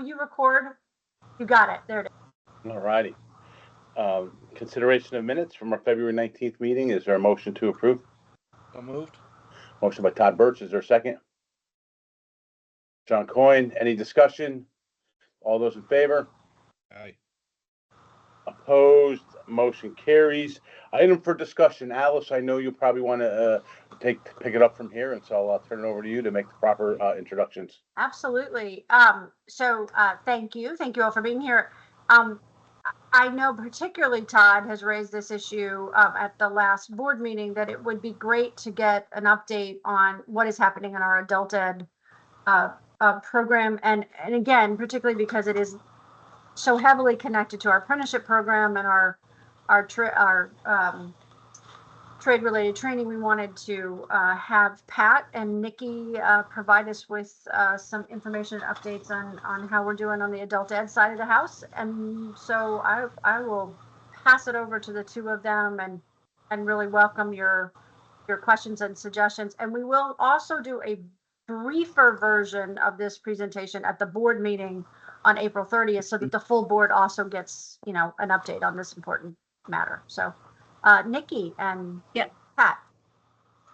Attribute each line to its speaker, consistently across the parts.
Speaker 1: will you record? You got it. There it is.
Speaker 2: All righty. Consideration of minutes from our February 19th meeting. Is there a motion to approve?
Speaker 3: So moved.
Speaker 2: Motion by Todd Birch. Is there a second? John Coyne. Any discussion? All those in favor?
Speaker 3: Aye.
Speaker 2: Opposed? Motion carries. Item for discussion. Alice, I know you probably want to pick it up from here, and so I'll turn it over to you to make the proper introductions.
Speaker 1: Absolutely. Thank you. Thank you all for being here. I know particularly Todd has raised this issue at the last board meeting, that it would be great to get an update on what is happening in our adult ed program. And again, particularly because it is so heavily connected to our apprenticeship program and our trade related training, we wanted to have Pat and Nikki provide us with some information and updates on how we're doing on the adult ed side of the house. And so I will pass it over to the two of them and really welcome your questions and suggestions. And we will also do a briefer version of this presentation at the board meeting on April 30th, so that the full board also gets, an update on this important matter. So Nikki and Pat.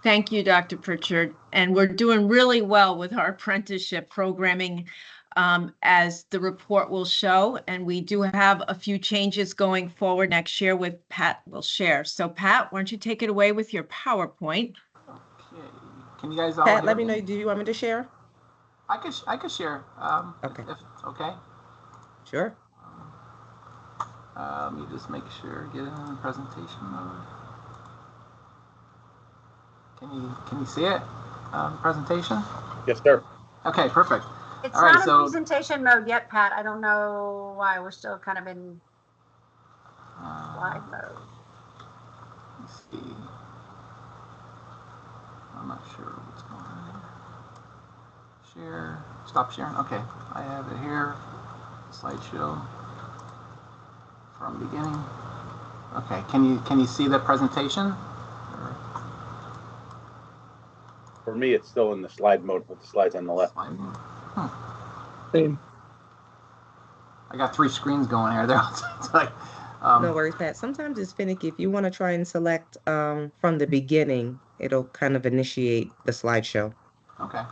Speaker 4: Thank you, Dr. Pritchard. And we're doing really well with our apprenticeship programming, as the report will show. And we do have a few changes going forward next year, with Pat will share. So Pat, why don't you take it away with your PowerPoint?
Speaker 5: Okay. Can you guys all
Speaker 6: Pat, let me know. Do you want me to share?
Speaker 5: I could share.
Speaker 6: Okay.
Speaker 5: If it's okay.
Speaker 6: Sure.
Speaker 5: Let me just make sure, get in the presentation mode. Can you see it? Presentation?
Speaker 2: Yes, sir.
Speaker 5: Okay, perfect.
Speaker 1: It's
Speaker 5: all
Speaker 1: not
Speaker 5: right,
Speaker 1: in
Speaker 5: so,
Speaker 1: presentation mode yet, Pat. I don't know why. We're still kind of in slide mode.
Speaker 5: Let's see. I'm not sure what's going on here. Share. Stop sharing. Okay, I have it here. Slideshow from beginning. Okay, can you see the presentation?
Speaker 2: For me, it's still in the slide mode with the slides on the left.
Speaker 6: Same.
Speaker 5: I got 3 screens going here. It's like,
Speaker 6: no worries, Pat. Sometimes it's finicky. If you want to try and select from the beginning, it'll kind of initiate the slideshow.
Speaker 5: Okay.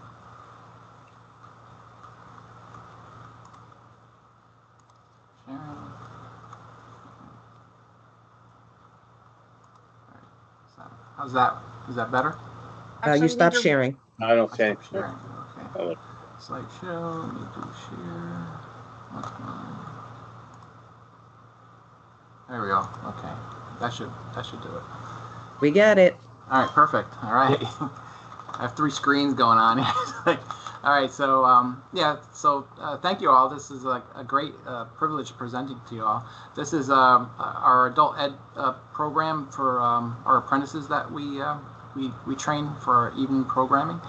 Speaker 5: How's that? Is that better?
Speaker 6: You stop sharing.
Speaker 2: I don't see.
Speaker 5: Sharing. Okay. Slideshow. Let me do share. There we go. Okay. That should do it.
Speaker 6: We got it.
Speaker 5: All right. Perfect. All right. I have 3 screens going on here. All right. So So thank you all. This is a great privilege presenting to you all. This is our adult ed program for our apprentices that we train for our evening programming.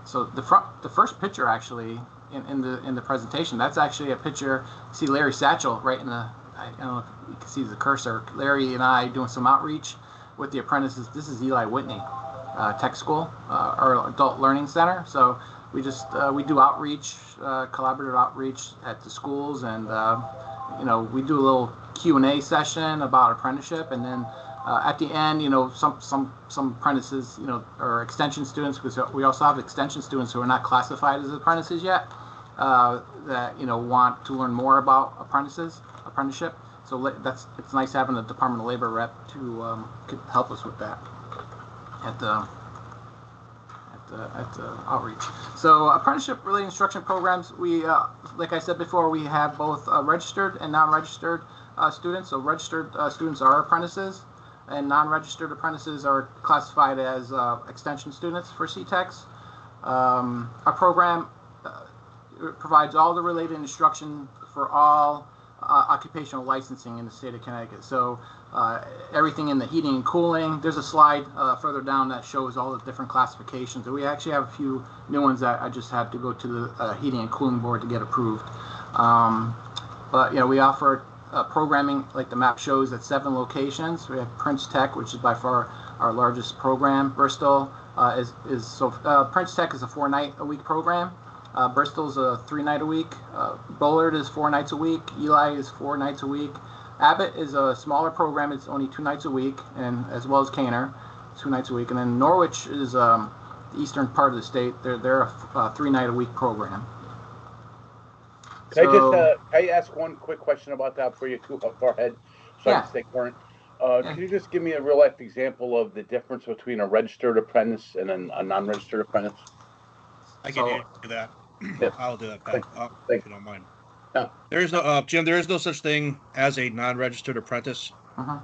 Speaker 5: So the first picture actually in the presentation, that's actually a picture. See Larry Satchel right in the, I don't know if you can see the cursor. Larry and I doing some outreach with the apprentices. This is Eli Whitney Tech School, our adult learning center. So we just we do outreach, collaborative outreach at the schools, and we do a little Q&A session about apprenticeship, and then at the end, some apprentices, are extension students, because we also have extension students who are not classified as apprentices yet, that want to learn more about apprenticeship. So it's nice having the Department of Labor rep to could help us with that at the outreach. So apprenticeship related instruction programs, we like I said before, we have both registered and non-registered students. So registered students are apprentices, and non-registered apprentices are classified as extension students for CTECS. Our program provides all the related instruction for all occupational licensing in the state of Connecticut. So everything in the heating and cooling, there's a slide further down that shows all the different classifications. And we actually have a few new ones that I just have to go to the heating and cooling board to get approved. But we offer programming, like the map shows, at 7 locations. We have Prince Tech, which is by far our largest program. Bristol Prince Tech is a 4-night-a-week program. Bristol's 3 night a week. Bullard is 4 nights a week. Eli is 4 nights a week. Abbott is a smaller program. It's only 2 nights a week, and as well as Caner, 2 nights a week. And then Norwich is the eastern part of the state. They're a 3 night a week program.
Speaker 2: Can I ask one quick question about that before you too far ahead, so I can stay current? Can you just give me a real life example of the difference between a registered apprentice and a non-registered apprentice?
Speaker 3: I can do that.
Speaker 2: Yeah.
Speaker 3: I'll do that, Pat, if you don't mind.
Speaker 2: No.
Speaker 3: There is no, Jim, there is no such thing as a non-registered apprentice.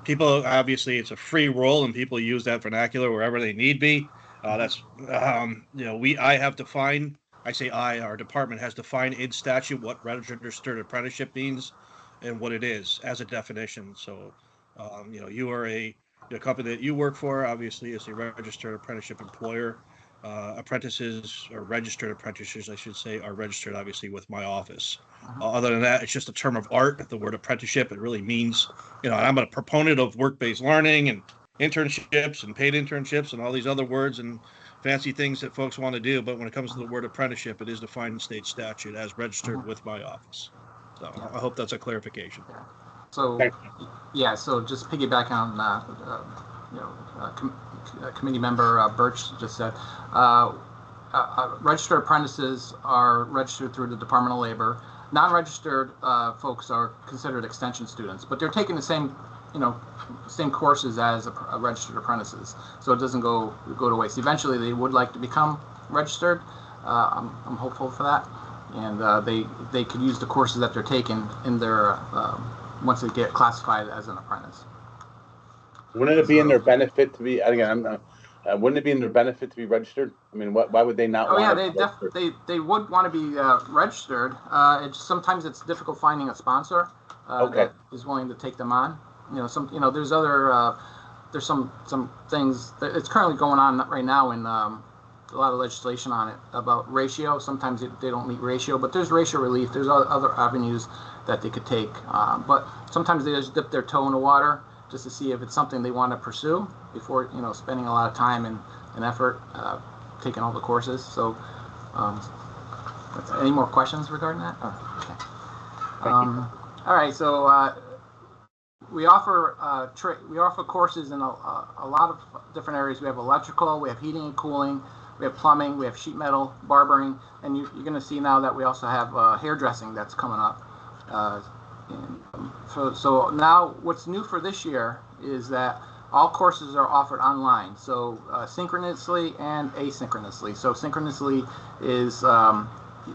Speaker 3: People, obviously, it's a free role, and people use that vernacular wherever they need be. That's, I have defined, our department has defined in statute what registered apprenticeship means and what it is as a definition. So, you are the company that you work for, obviously, is a registered apprenticeship employer. Apprentices, or registered apprentices, I should say, are registered, obviously, with my office. Other than that, it's just a term of art. The word apprenticeship, it really means, I'm a proponent of work-based learning and internships and paid internships and all these other words and fancy things that folks want to do. But when it comes to the word apprenticeship, it is defined in state statute as registered with my office. So I hope that's a clarification.
Speaker 5: So, so just piggyback on, committee member Birch just said, registered apprentices are registered through the Department of Labor. Non-registered folks are considered extension students, but they're taking the same courses as registered apprentices, so it doesn't go to waste. Eventually, they would like to become registered. I'm hopeful for that, and they could use the courses that they're taking in their once they get classified as an apprentice.
Speaker 2: Wouldn't it be in their benefit to be? Again, wouldn't it be in their benefit to be registered? I mean, why would they not?
Speaker 5: They would want to be registered. Sometimes it's difficult finding a sponsor that is willing to take them on. There's other there's some things that it's currently going on right now in a lot of legislation on it about ratio. Sometimes they don't meet ratio, but there's ratio relief. There's other avenues that they could take, but sometimes they just dip their toe in the water just to see if it's something they want to pursue before spending a lot of time and effort taking all the courses. So, any more questions regarding that? Okay. All right. So we offer courses in a lot of different areas. We have electrical, we have heating and cooling, we have plumbing, we have sheet metal, barbering, and you're going to see now that we also have hairdressing that's coming up. So now what's new for this year is that all courses are offered online, so synchronously and asynchronously. So synchronously is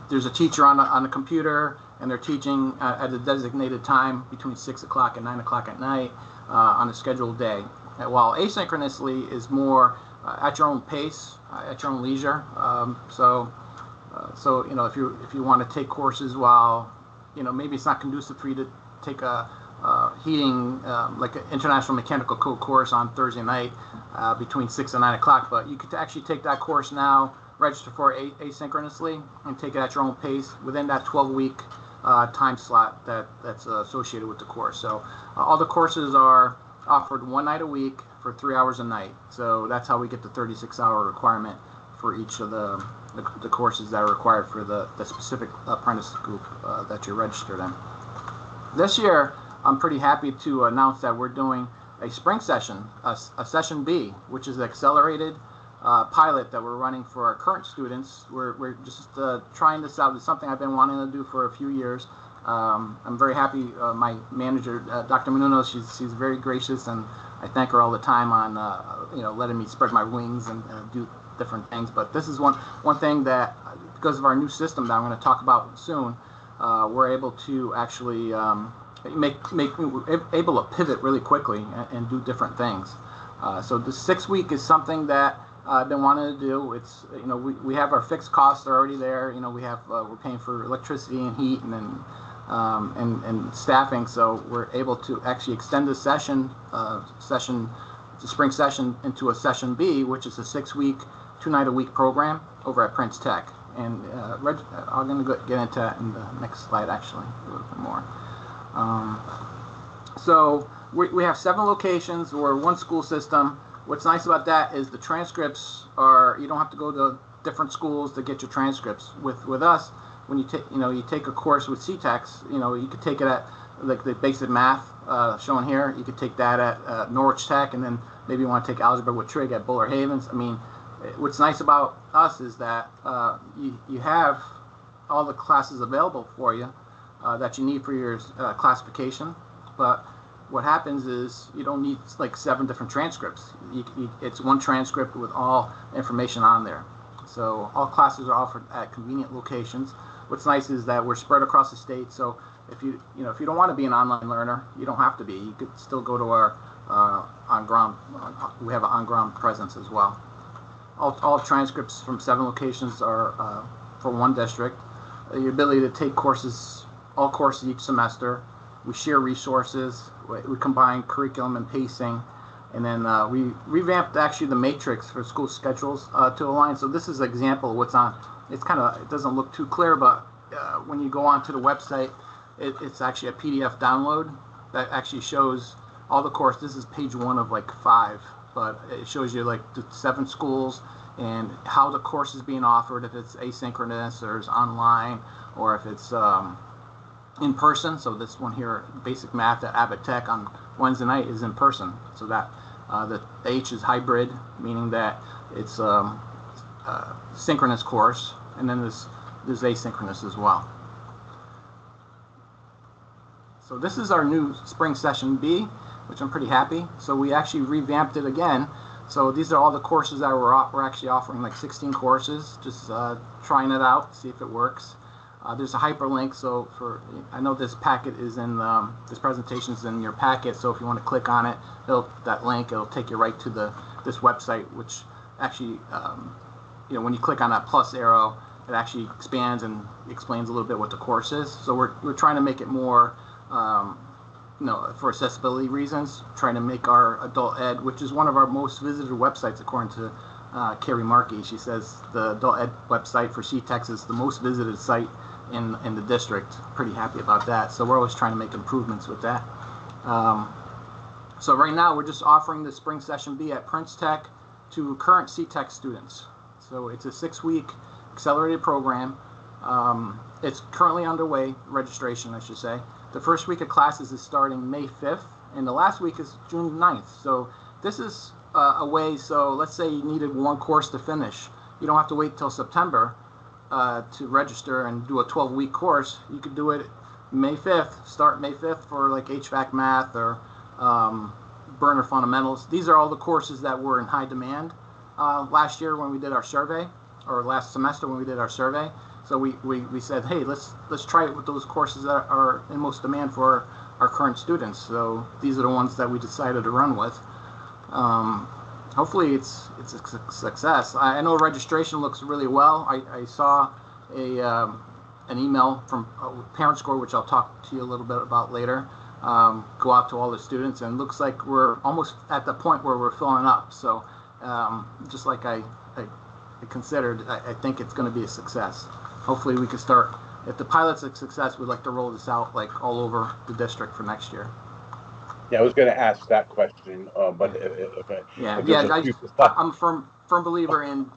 Speaker 5: there's a teacher on the computer, and they're teaching at a designated time between 6 o'clock and 9 o'clock at night on a scheduled day. While asynchronously is more at your own pace, at your own leisure. So if you want to take courses while maybe it's not conducive for you to take a heating, like an international mechanical code course on Thursday night between 6 and 9 o'clock, but you could actually take that course now, register for it asynchronously, and take it at your own pace within that 12-week time slot that's associated with the course. So all the courses are offered 1 night a week for 3 hours a night. So that's how we get the 36-hour requirement for each of the courses that are required for the specific apprentice group that you're registered in. This year, I'm pretty happy to announce that we're doing a spring session, a session B, which is an accelerated pilot that we're running for our current students. We're just trying this out. It's something I've been wanting to do for a few years. I'm very happy. My manager, Dr. Menuno, she's very gracious, and I thank her all the time on letting me spread my wings and do different things. But this is one thing that, because of our new system that I'm going to talk about soon, we're able to actually able to pivot really quickly and do different things. So the 6 week is something that I've been wanting to do. It's we have our fixed costs are already there. We have we're paying for electricity and heat and then and staffing, so we're able to actually extend the spring session into a session B, which is a 6 week, 2 night a week program over at Prince Tech. And I'm going to get into that in the next slide, actually, a little bit more. So we have 7 locations. We're one school system. What's nice about that is the transcripts you don't have to go to different schools to get your transcripts. With us, when you take a course with CTECS, you could take it at like the basic math shown here. You could take that at Norwich Tech, and then maybe you want to take algebra with trig at Buller Havens. I mean, what's nice about us is that you have all the classes available for you that you need for your classification. But what happens is you don't need like 7 different transcripts. It's one transcript with all information on there. So all classes are offered at convenient locations. What's nice is that we're spread across the state. So if you don't want to be an online learner, you don't have to be. You could still go to our on-ground. We have an on-ground presence as well. All transcripts from 7 locations are for one district. The ability to take all courses each semester. We share resources. We combine curriculum and pacing, and then we revamped actually the matrix for school schedules to align. So this is an example of what's on. It doesn't look too clear, but when you go onto the website, it's actually a PDF download that actually shows all the course. This is page 1 of like 5, but it shows you like the 7 schools and how the course is being offered, if it's asynchronous or it's online, or if it's in person. So this one here, basic math at Abbott Tech on Wednesday night, is in person. So that the H is hybrid, meaning that it's synchronous course, and then there's asynchronous as well. So this is our new spring session B, which I'm pretty happy. So we actually revamped it again. So these are all the courses that we're actually offering, like 16 courses, just trying it out, see if it works. There's a hyperlink, so I know this packet is in this presentation is in your packet. So if you want to click on it, it'll take you right to this website, which actually, when you click on that plus arrow, it actually expands and explains a little bit what the course is. So we're trying to make it more, for accessibility reasons, trying to make our adult ed, which is one of our most visited websites according to Carrie Markey. She says the adult ed website for CTECS is the most visited site in the district. Pretty happy about that. So we're always trying to make improvements with that. So right now we're just offering the spring session B at Prince Tech to current CTECS students. So it's a 6-week accelerated program. It's currently underway, registration I should say. The first week of classes is starting May 5th, and the last week is June 9th. So this is a way, so let's say you needed one course to finish. You don't have to wait till September to register and do a 12-week course. You could do it May 5th, start May 5th for like HVAC math or burner fundamentals. These are all the courses that were in high demand last year when we did our survey, or last semester when we did our survey. So we said, hey, let's try it with those courses that are in most demand for our current students. So these are the ones that we decided to run with. Hopefully it's a success. I know registration looks really well. I saw an email from Parent Score, which I'll talk to you a little bit about later, go out to all the students, and it looks like we're almost at the point where we're filling up. So just like I considered, I think it's going to be a success. Hopefully we can start, if the pilot's a success, we'd like to roll this out like all over the district for next year.
Speaker 2: Yeah, I was going to ask that question, but
Speaker 5: I'm a firm believer in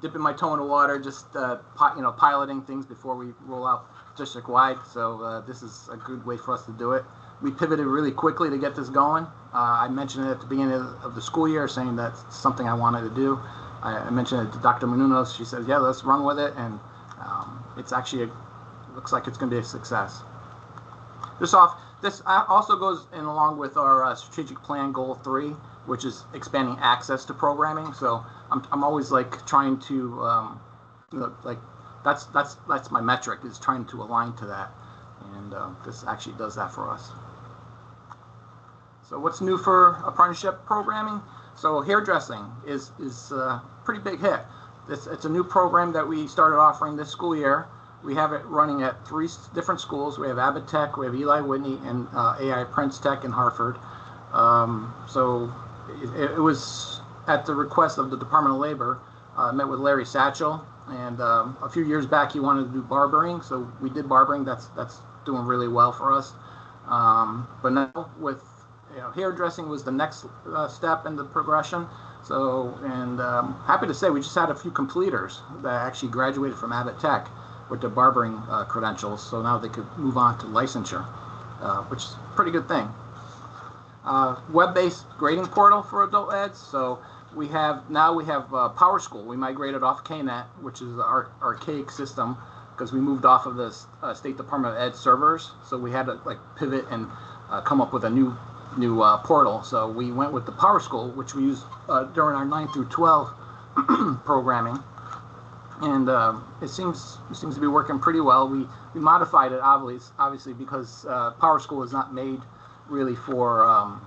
Speaker 5: dipping my toe in the water, just piloting things before we roll out district wide. So this is a good way for us to do it. We pivoted really quickly to get this going. I mentioned it at the beginning of the school year, saying that's something I wanted to do. I mentioned it to Dr. Menounos. She said, yeah, let's run with it, and it's actually looks like it's going to be a success. This also goes in along with our strategic plan goal 3, which is expanding access to programming. So I'm always like trying to that's my metric, is trying to align to that, and this actually does that for us. So what's new for apprenticeship programming? So hairdressing is a pretty big hit. It's a new program that we started offering this school year. We have it running at 3 different schools. We have Abbott Tech, we have Eli Whitney, and AI Prince Tech in Hartford. So it was at the request of the Department of Labor. I met with Larry Satchel, and a few years back he wanted to do barbering, so we did barbering. That's doing really well for us. But now with hairdressing was the next step in the progression. So, and happy to say we just had a few completers that actually graduated from Abbott Tech with their barbering credentials. So now they could move on to licensure, which is a pretty good thing. Web-based grading portal for adult ed. So we have PowerSchool. We migrated off KNET, which is our archaic system, because we moved off of the State Department of Ed servers. So we had to like pivot and come up with a new portal. So we went with the PowerSchool, which we used during our 9 through 12 programming, and it seems to be working pretty well. We modified it obviously because PowerSchool is not made really for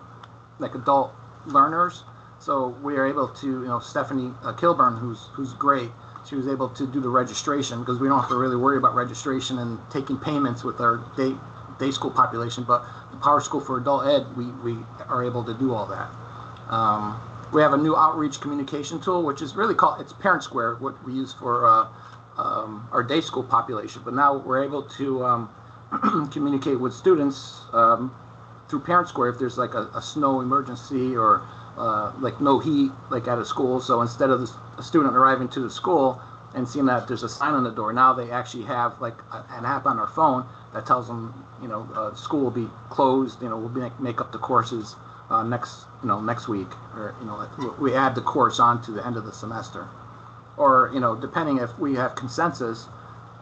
Speaker 5: like adult learners. So we are able to, Stephanie Kilburn, who's great. She was able to do the registration because we don't have to really worry about registration and taking payments with our day school population. But the PowerSchool for adult ed, we are able to do all that. We have a new outreach communication tool, which is really it's Parent Square, what we use for our day school population. But now we're able to communicate with students through Parent Square if there's like a snow emergency or like no heat like at a school. So instead of a student arriving to the school and seeing that there's a sign on the door, now they actually have like an app on their phone that tells them, school will be closed. We'll make up the courses next week, or we add the course on to the end of the semester, or depending if we have consensus,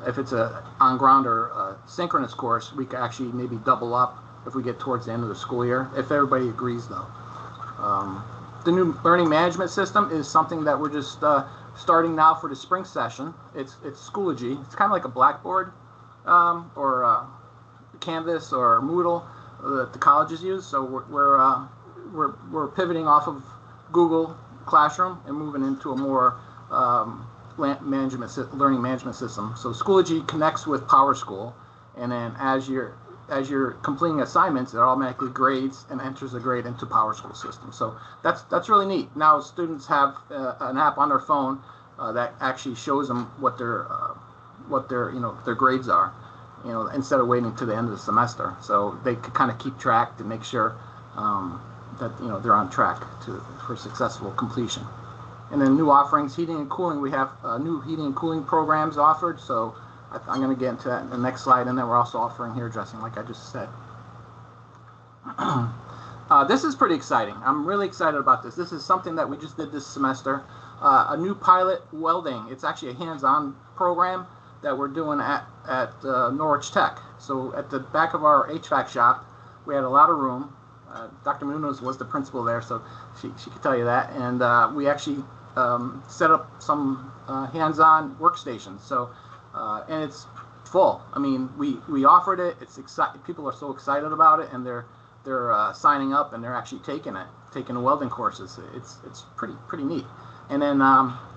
Speaker 5: if it's a on ground or a synchronous course, we can actually maybe double up if we get towards the end of the school year, if everybody agrees though. The new learning management system is something that we're just starting now for the spring session. It's Schoology. It's kind of like a Blackboard or Canvas or Moodle that the colleges use. So we're pivoting off of Google Classroom and moving into a more learning management system. So Schoology connects with PowerSchool, and then as you're completing assignments, it automatically grades and enters the grade into PowerSchool system. So that's really neat. Now students have an app on their phone that actually shows them what their grades are, instead of waiting to the end of the semester. So they can kind of keep track to make sure that they're on track for successful completion. And then new offerings, heating and cooling. We have new heating and cooling programs offered. So I'm going to get into that in the next slide, and then we're also offering hairdressing, like I just said. This is pretty exciting. I'm really excited about this. This is something that we just did this semester. A new pilot welding. It's actually a hands-on program that we're doing at Norwich Tech. So at the back of our HVAC shop, we had a lot of room. Dr. Munoz was the principal there, so she could tell you that. And we actually set up some hands-on workstations. So and it's full. I mean, we offered it. It's people are so excited about it, and they're signing up and they're actually taking the welding courses. It's pretty neat. And then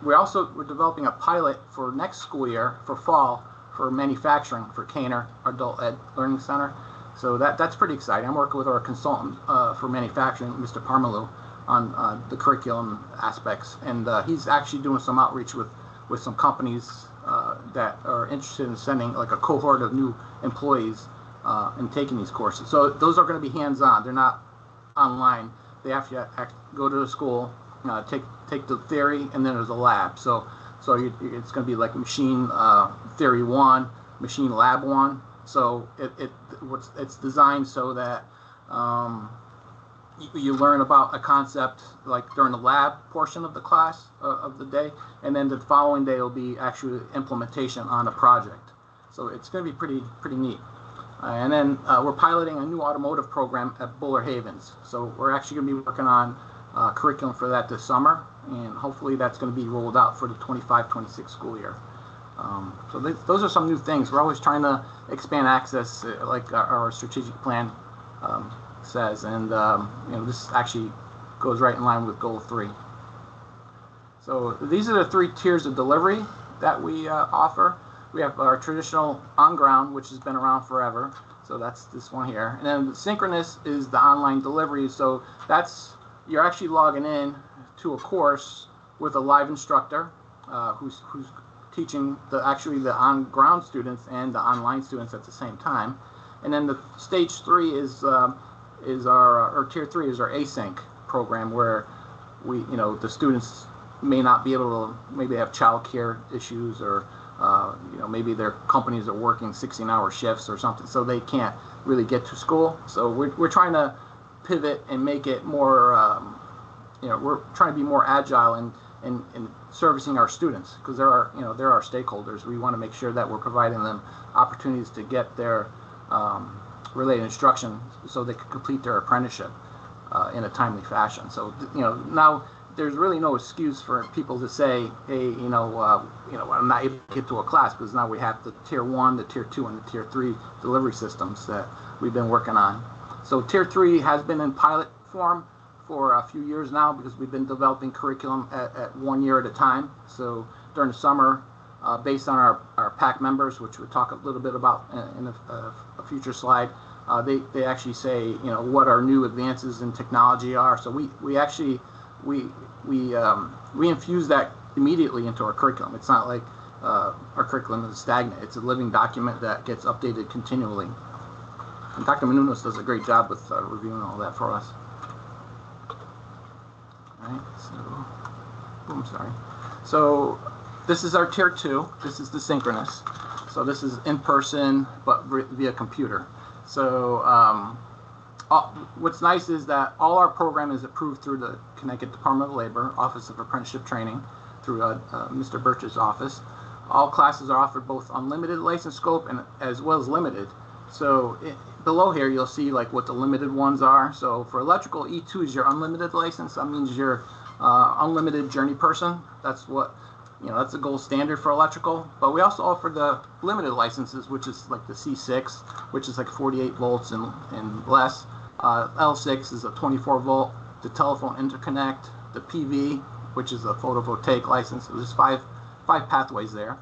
Speaker 5: we're developing a pilot for next school year for fall for manufacturing for Kaner Adult Ed Learning Center. So that's pretty exciting. I'm working with our consultant for manufacturing, Mr. Parmalu, on the curriculum aspects, and he's actually doing some outreach with some companies that are interested in sending like a cohort of new employees and taking these courses. So those are going to be hands-on. They're not online. They have to go to the school, take the theory, and then there's a lab. So it's going to be like machine theory 1, machine lab 1. So it's designed so that you learn about a concept like during the lab portion of the class of the day, and then the following day will be actual implementation on a project. So it's going to be pretty neat. And then we're piloting a new automotive program at Buller Havens. So we're actually going to be working on curriculum for that this summer, and hopefully that's going to be rolled out for the 25-26 school year. So those are some new things. We're always trying to expand access, like our strategic plan says, and this actually goes right in line with goal 3. So these are the 3 tiers of delivery that we offer. We have our traditional on-ground, which has been around forever. So that's this one here. And then the synchronous is the online delivery. So you're actually logging in to a course with a live instructor who's teaching the on-ground students and the online students at the same time. And then the stage 3 is our tier 3 is our async program, where the students may not be able to, maybe have childcare issues, or maybe their companies are working 16-hour shifts or something, so they can't really get to school. So we're trying to pivot and make it more, we're trying to be more agile in servicing our students, because they're our stakeholders. We want to make sure that we're providing them opportunities to get their related instruction so they can complete their apprenticeship in a timely fashion. So now there's really no excuse for people to say, hey, I'm not able to get to a class, because now we have the tier 1, the tier 2, and the tier 3 delivery systems that we've been working on. So tier 3 has been in pilot form for a few years now, because we've been developing curriculum at 1 year at a time. So during the summer, based on our PAC members, which we'll talk a little bit about in a future slide, they actually say, what our new advances in technology are. So we actually infuse that immediately into our curriculum. It's not like our curriculum is stagnant. It's a living document that gets updated continually. And Dr. Menounos does a great job with reviewing all that for us. All right, so this is our tier 2. This is the synchronous. So this is in person, but via computer. So what's nice is that all our program is approved through the Connecticut Department of Labor, Office of Apprenticeship Training, through Mr. Birch's office. All classes are offered both unlimited license scope and as well as limited. So below here, you'll see like what the limited ones are. So for electrical, E2 is your unlimited license. That means you're unlimited journey person. That's what, that's the gold standard for electrical. But we also offer the limited licenses, which is like the C6, which is like 48 volts and less. L6 is a 24 volt. The telephone interconnect, the PV, which is a photovoltaic license. So there's five pathways there.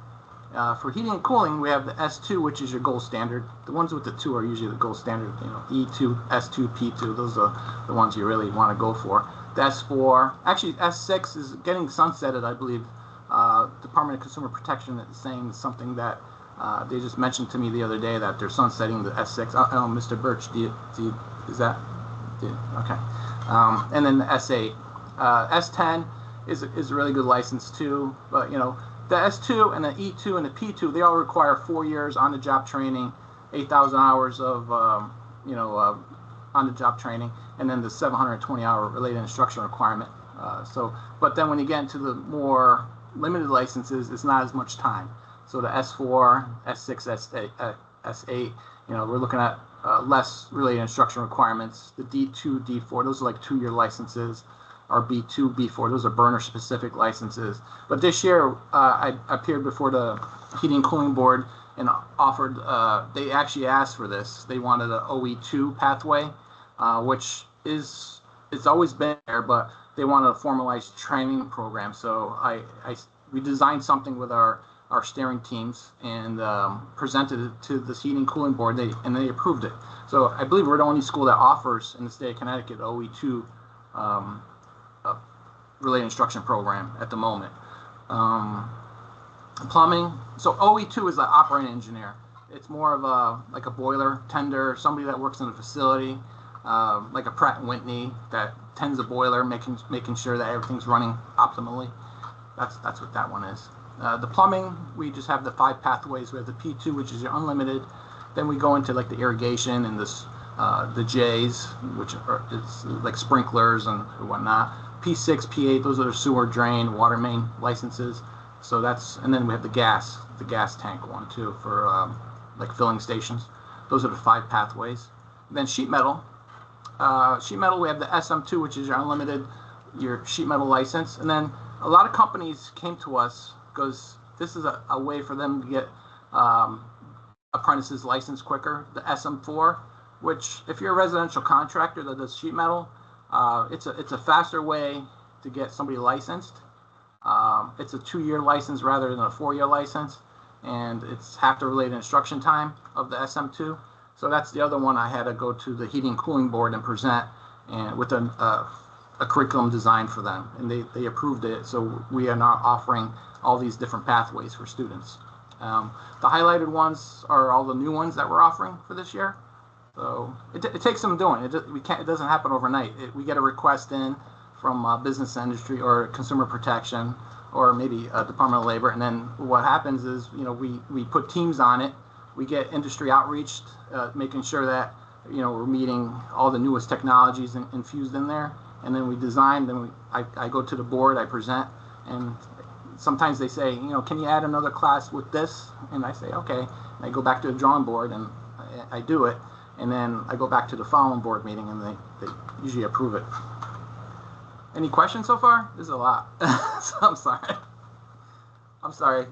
Speaker 5: For heating and cooling, we have the S2, which is your gold standard. The ones with the 2 are usually the gold standard. E2, S2, P2. Those are the ones you really want to go for. The S4, actually S6 is getting sunsetted, I believe. Department of Consumer Protection is saying something that they just mentioned to me the other day, that they're sunsetting the S6. Oh, Mr. Birch, is that? Okay. And then the S8. S10 is a really good license too, but the S2 and the E2 and the P2, they all require 4 years on-the-job training, 8,000 hours of on-the-job training, and then the 720-hour related instruction requirement. But then when you get into the more limited licenses, it's not as much time. So the S4, S6, S8, we're looking at less related instruction requirements. The D2, D4, those are like 2-year licenses. Our B2, B4, those are burner-specific licenses. But this year, I appeared before the Heating and Cooling Board and offered, they actually asked for this. They wanted an OE2 pathway, which it's always been there, but they wanted a formalized training program. So we designed something with our steering teams and presented it to this Heating and Cooling Board, and they approved it. So I believe we're the only school that offers in the state of Connecticut OE2 related instruction program at the moment. Plumbing. So OE2 is an operating engineer. It's more of like a boiler tender, somebody that works in a facility, like a Pratt & Whitney that tends a boiler, making sure that everything's running optimally. That's what that one is. The plumbing, we just have the 5 pathways. We have the P2, which is your unlimited. Then we go into like the irrigation and the J's, which it's like sprinklers and whatnot. P6, P8, those are the sewer, drain, water main licenses. So and then we have the gas tank one too for like filling stations. Those are the 5 pathways. And then sheet metal. We have the SM2, which is your unlimited, your sheet metal license. And then a lot of companies came to us because this is a way for them to get apprentices licensed quicker. The SM4, which if you're a residential contractor that does sheet metal, it's a faster way to get somebody licensed. It's a 2-year license rather than a 4-year license, and it's half the related instruction time of the SM2. So that's the other one I had to go to the Heating and Cooling Board and present, and with a curriculum design for them, and they approved it. So we are now offering all these different pathways for students. The highlighted ones are all the new ones that we're offering for this year. So it takes some doing. It doesn't happen overnight. We get a request in from business industry or consumer protection or maybe Department of Labor. And then what happens is, we put teams on it. We get industry outreach, making sure that, we're meeting all the newest technologies infused in there. And then we design, I go to the board, I present, and sometimes they say, can you add another class with this? And I say, okay. And I go back to the drawing board and I do it. And then I go back to the following board meeting and they usually approve it. Any questions so far? This is a lot. So I'm sorry.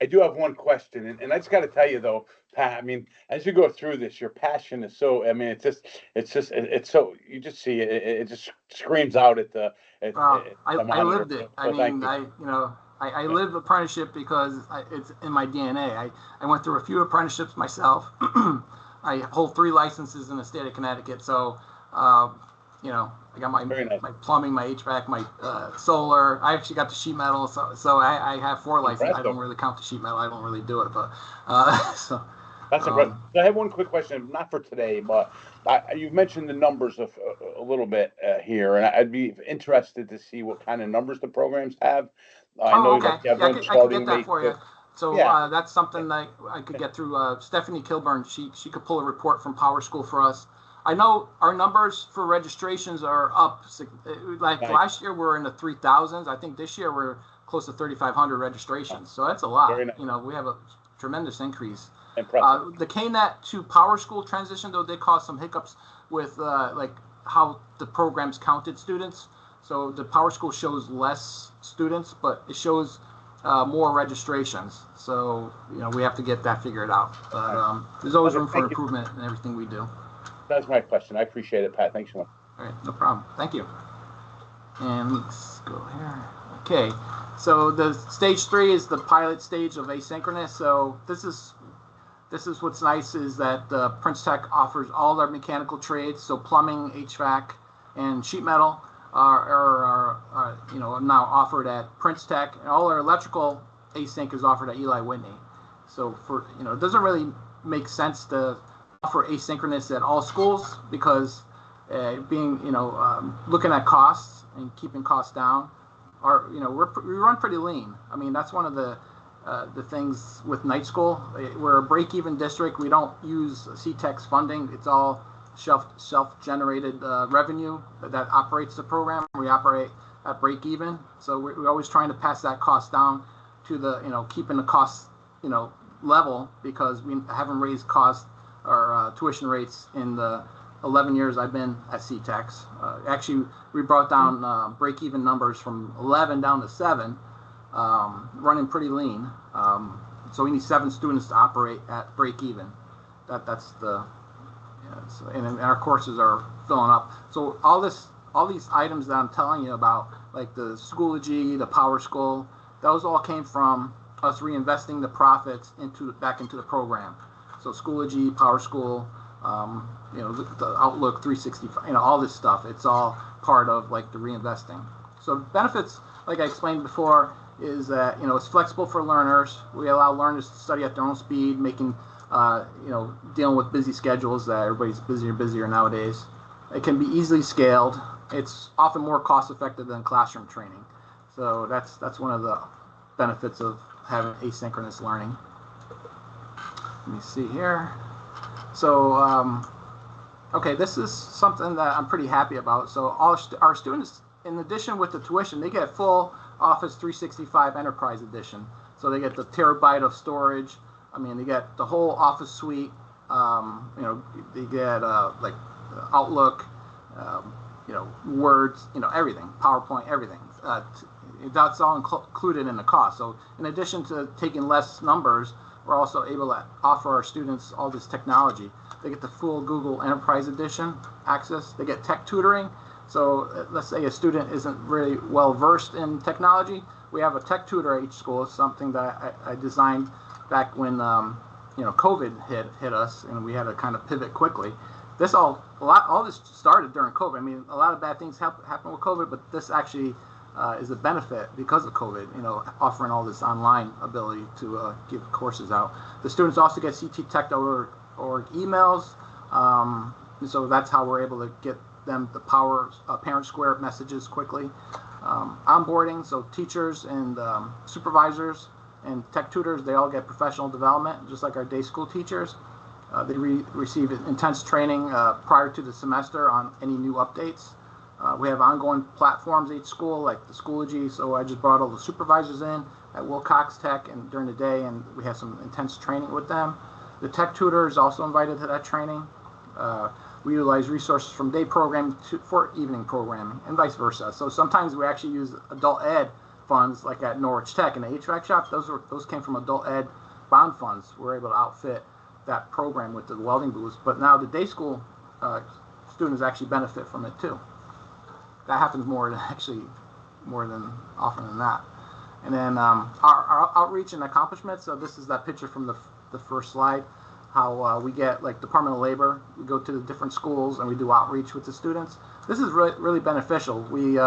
Speaker 2: I do have one question, and I just got to tell you though, Pat. I mean, as you go through this, your passion is so. I mean, it's so. You just see it. It just screams out at the.
Speaker 5: I lived it. I mean, I live apprenticeship because it's in my DNA. I went through a few apprenticeships myself. I hold 3 licenses in the state of Connecticut, so I got my plumbing, my HVAC, my solar. I actually got the sheet metal, so I have 4 licenses. I don't really count the sheet metal. I don't really do it, but so.
Speaker 2: That's impressive. I have one quick question, not for today, but you've mentioned the numbers of a little bit here, and I'd be interested to see what kind of numbers the programs have. I know
Speaker 5: okay.
Speaker 2: You
Speaker 5: I can get that for you. So that's something that I could get through Stephanie Kilburn. She could pull a report from Power School for us. I know our numbers for registrations are up. Like last year, we're in the 3,000s. I think this year we're close to 3,500 registrations. So that's a lot.
Speaker 2: Very nice.
Speaker 5: We have a tremendous increase.
Speaker 2: Impressive.
Speaker 5: The KNET to Power School transition, though, did cause some hiccups with like how the programs counted students. So the Power School shows less students, but it shows more registrations. So we have to get that figured out. But there's always room for improvement in everything we do.
Speaker 2: That's my question. I appreciate it, Pat. Thanks so much.
Speaker 5: All right, no problem. Thank you. And let's go here. Okay, so the stage 3 is the pilot stage of asynchronous. So this is what's nice is that Prince Tech offers all their mechanical trades. So plumbing, HVAC, and sheet metal are now offered at Prince Tech, and all our electrical async is offered at Eli Whitney. So for it doesn't really make sense to offer asynchronous at all schools because looking at costs and keeping costs down, we run pretty lean. I mean, that's one of the things with night school. We're a break-even district. We don't use CTECS funding. It's all self-generated revenue that operates the program. We operate at break-even, so we're always trying to pass that cost down to the keeping the costs level because we haven't raised costs or tuition rates in the 11 years I've been at CTECS. Actually, we brought down break-even numbers from 11 down to 7, running pretty lean. So we need 7 students to operate at break-even. That's the and our courses are filling up. So all these items that I'm telling you about, like the Schoology, the Power School, those all came from us reinvesting the profits back into the program. So Schoology, Power School, the Outlook 365, all this stuff. It's all part of like the reinvesting. So benefits, like I explained before, is that it's flexible for learners. We allow learners to study at their own speed, making dealing with busy schedules that everybody's busier and busier nowadays. It can be easily scaled. It's often more cost effective than classroom training. So that's one of the benefits of having asynchronous learning. Let me see here. So, okay, this is something that I'm pretty happy about. So all our students, in addition with the tuition, they get full Office 365 Enterprise Edition. So they get the terabyte of storage. I mean, they get the whole Office suite. They get like Outlook, Word, everything, PowerPoint, everything. That's all included in the cost. So in addition to taking less numbers, we're also able to offer our students all this technology. They get the full Google Enterprise Edition access. They get tech tutoring. So let's say a student isn't really well versed in technology. We have a tech tutor at each school. It's something that I designed back when COVID hit us, and we had to kind of pivot quickly. All this started during COVID. I mean, a lot of bad things happened with COVID, but this actually is a benefit because of COVID, offering all this online ability to give courses out. The students also get CTECS.org emails, so that's how we're able to get them the power parent square messages quickly. Onboarding, so teachers and supervisors and tech tutors, they all get professional development, just like our day school teachers. They receive intense training prior to the semester on any new updates. We have ongoing platforms at each school, like the Schoology. So I just brought all the supervisors in at Wilcox Tech and during the day, and we have some intense training with them. The tech tutor is also invited to that training. We utilize resources from day programming for evening programming, and vice versa. So sometimes we actually use adult ed funds, like at Norwich Tech in the HVAC shop. Those came from adult ed bond funds. We're able to outfit that program with the welding booths. But now the day school students actually benefit from it too. That happens more than often than that. And then our outreach and accomplishments. So this is that picture from the first slide. How we get, like, Department of Labor. We go to the different schools and we do outreach with the students. This is really beneficial. We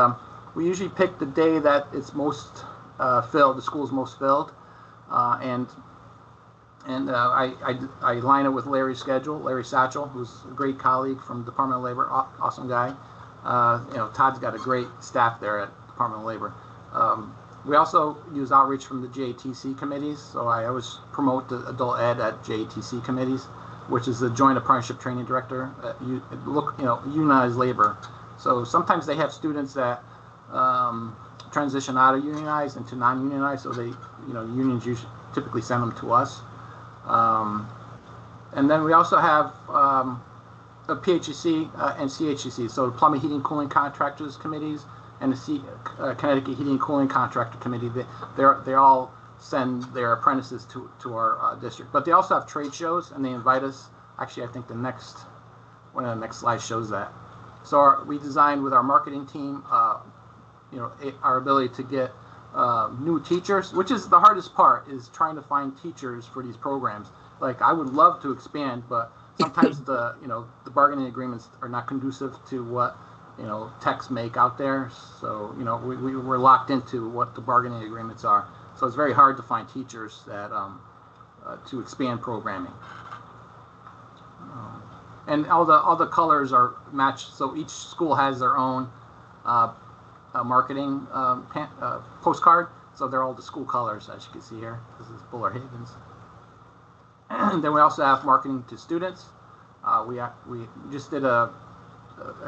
Speaker 5: usually pick the day that it's most filled, the school's most filled, and I line it with Larry's schedule. Larry Satchel, who's a great colleague from Department of Labor, awesome guy. Todd's got a great staff there at Department of Labor. We also use outreach from the JATC committees. So I always promote the adult ed at JATC committees, which is the Joint Apprenticeship Training Director. Unionized labor. So sometimes they have students that transition out of unionized into non-unionized. So they, unions typically send them to us. And then we also have a PHEC and CHEC, so the Plumbing, Heating, Cooling Contractors Committees and the Connecticut Heating and Cooling Contractor Committee. They all send their apprentices to our district. But they also have trade shows, and they invite us. Actually, I think one of the next slides shows that. So we designed with our marketing team, our ability to get new teachers, which is the hardest part, is trying to find teachers for these programs. Like, I would love to expand, but sometimes the bargaining agreements are not conducive to what techs make out there. So we're locked into what the bargaining agreements are. So it's very hard to find teachers that to expand programming. And all the colors are matched. So each school has their own marketing postcard. So they're all the school colors, as you can see here. This is Buller Havens. And then we also have marketing to students. We just did a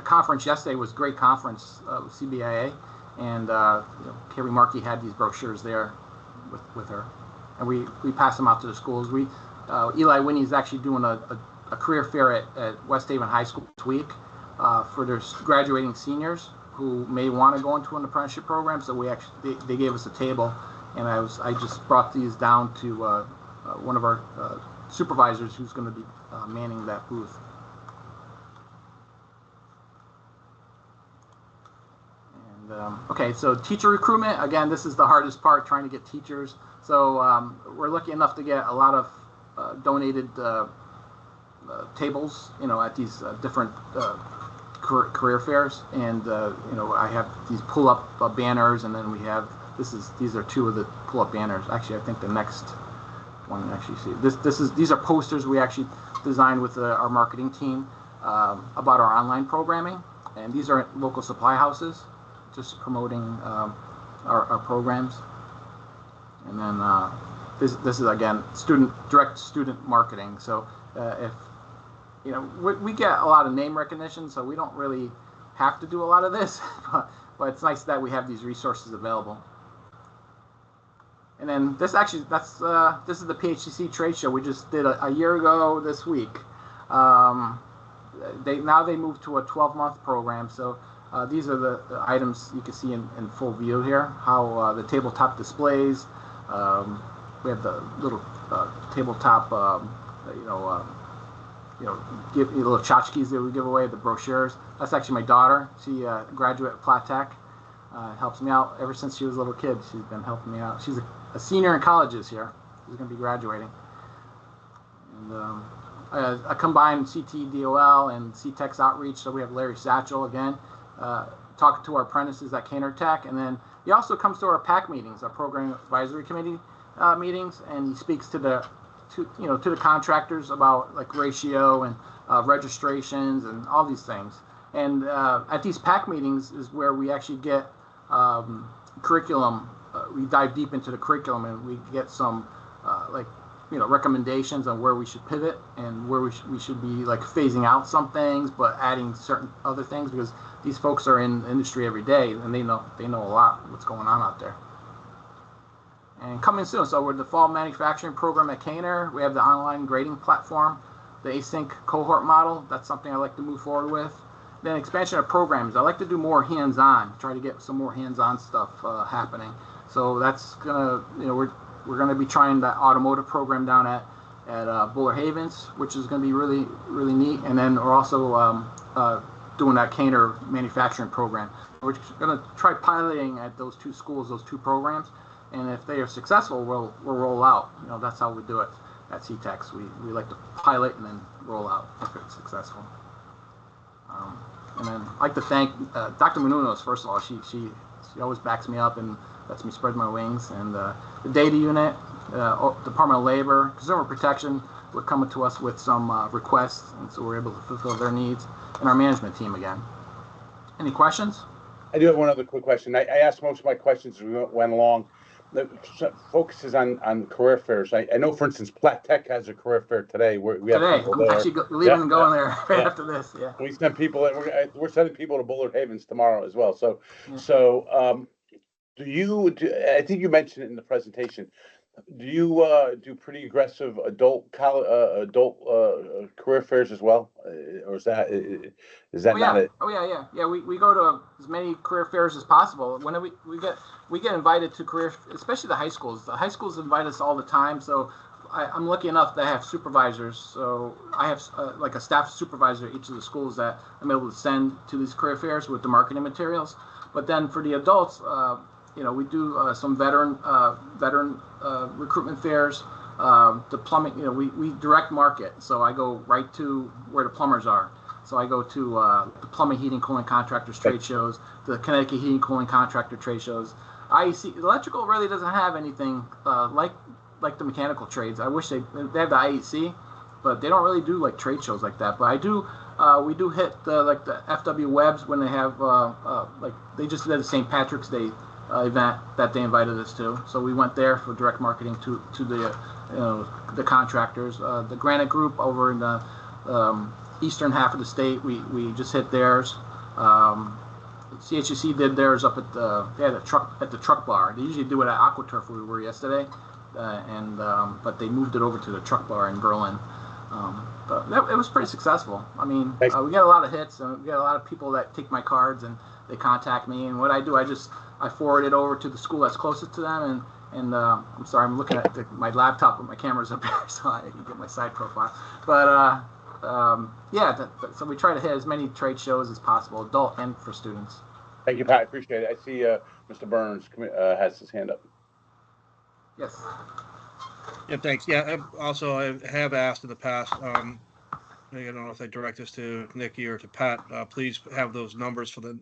Speaker 5: conference yesterday. It was a great conference with CBIA, and Carrie Markey had these brochures there with her, and we passed them out to the schools. Eli Winnie is actually doing a career fair at West Haven High School this week for their graduating seniors who may want to go into an apprenticeship program. So they gave us a table, and I just brought these down to one of our supervisors who's going to be manning that booth. And okay, so teacher recruitment, again, this is the hardest part, trying to get teachers. So we're lucky enough to get a lot of donated tables, at these different career fairs, and I have these pull-up banners, and then we have these are two of the pull-up banners. Actually, I think the next one actually see these are posters we actually designed with our marketing team about our online programming, and these are local supply houses just promoting our programs. And then this is again direct student marketing. So if we get a lot of name recognition, so we don't really have to do a lot of this, but it's nice that we have these resources available. And then this is the PHCC trade show we just did a year ago this week. They moved to a 12-month program. So these are the items you can see in full view here. How the tabletop displays. We have the little tabletop, give little tchotchkes that we give away, the brochures. That's actually my daughter. She graduate at Platt Tech. Helps me out ever since she was a little kid. She's been helping me out. She's a senior in college this year. She's going to be graduating. And a combined CTDOL and CTECS outreach. So we have Larry Satchel again, talking to our apprentices at Cantor Tech, and then he also comes to our PAC meetings, our Program Advisory Committee meetings, and he speaks to the contractors about like ratio and registrations and all these things. And at these PAC meetings is where we actually get curriculum. We dive deep into the curriculum and we get some recommendations on where we should pivot and where we should be like phasing out some things, but adding certain other things, because these folks are in the industry every day and they know a lot what's going on out there. And coming soon, so we're the fall manufacturing program at Kaner. We have the online grading platform, the async cohort model. That's something I like to move forward with. Then expansion of programs. I like to do more hands-on, try to get some more hands-on stuff happening. So that's gonna, we're gonna be trying that automotive program down at Buller Havens, which is gonna be really, really neat. And then we're also doing that Kaner manufacturing program. We're gonna try piloting at those two schools, those two programs. And if they are successful, we'll roll out. That's how we do it at CTECS. We like to pilot and then roll out if it's successful. And then I'd like to thank Dr. Menounos, first of all. She always backs me up and lets me spread my wings. And the data unit, Department of Labor, Consumer Protection were coming to us with some requests, and so we're able to fulfill their needs. And our management team again. Any questions?
Speaker 2: I do have one other quick question. I asked most of my questions as we went along. The focus is on career fairs. I know, for instance, Platt Tech has a career fair today. We have people there.
Speaker 5: I'm actually leaving and going there right after this. Yeah.
Speaker 2: We send people. We're sending people to Bullard Havens tomorrow as well. So, I think you mentioned it in the presentation. Do you do pretty aggressive adult career fairs as well, or is that not it?
Speaker 5: Yeah. We go to as many career fairs as possible. When we get invited to career, especially the high schools. The high schools invite us all the time. So I'm lucky enough to have supervisors. So I have like a staff supervisor at each of the schools that I'm able to send to these career fairs with the marketing materials. But then for the adults, we do some veteran recruitment fairs. The plumbing, we direct market. So I go right to where the plumbers are. So I go to the plumbing, heating, cooling contractors trade shows, the Connecticut heating, cooling contractor trade shows. IEC electrical really doesn't have anything like the mechanical trades. I wish they have the IEC, but they don't really do like trade shows like that. But I do. We do hit the FW Webs when they have they just did the St. Patrick's Day event that they invited us to. So we went there for direct marketing to the contractors. The Granite Group over in the eastern half of the state, we just hit theirs. CHUC did theirs up at the truck bar. They usually do it at AquaTurf where we were yesterday, but they moved it over to the truck bar in Berlin. But it was pretty successful. I mean, we get a lot of hits, and we get a lot of people that take my cards and they contact me. And what I do, I forward it over to the school that's closest to them. And I'm sorry, I'm looking at my laptop, but my camera's up here, so I can get my side profile. But so we try to hit as many trade shows as possible, adult and for students.
Speaker 2: Thank you, Pat. I appreciate it. I see Mr. Burns has his hand up.
Speaker 5: Yes.
Speaker 3: Yeah, thanks. Yeah, also I have asked in the past. I don't know if I direct this to Nikki or to Pat. Please have those numbers for the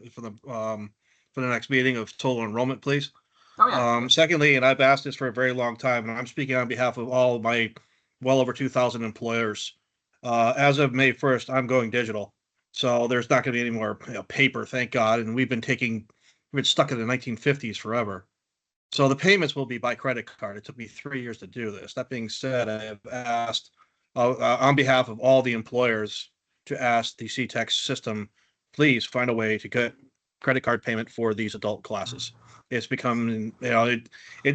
Speaker 3: next meeting of total enrollment, please.
Speaker 5: Oh yeah.
Speaker 3: Secondly, and I've asked this for a very long time, and I'm speaking on behalf of all of my well over 2,000 employers. As of May 1st, I'm going digital, so there's not going to be any more paper, thank God. And we've been stuck in the 1950s forever. So the payments will be by credit card. It took me 3 years to do this. That being said, I have asked on behalf of all the employers to ask the CTECS system, please find a way to get credit card payment for these adult classes. It's become, it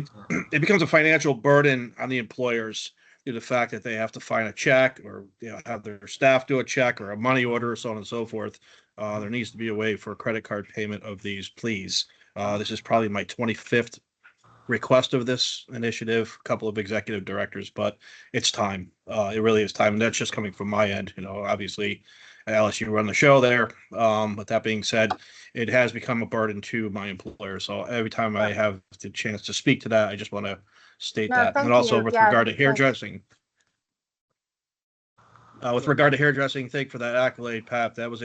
Speaker 3: becomes a financial burden on the employers due to the fact that they have to find a check or have their staff do a check or a money order, so on and so forth. There needs to be a way for credit card payment of these, please. This is probably my 25th request of this initiative, a couple of executive directors, but it's time. It really is time, and that's just coming from my end. Obviously, Alice, you run the show there. But that being said, it has become a burden to my employer. So every time I have the chance to speak to that, I just want to state that. And also with regard to hairdressing. Regard to hairdressing, thank you for that accolade, Pat. That was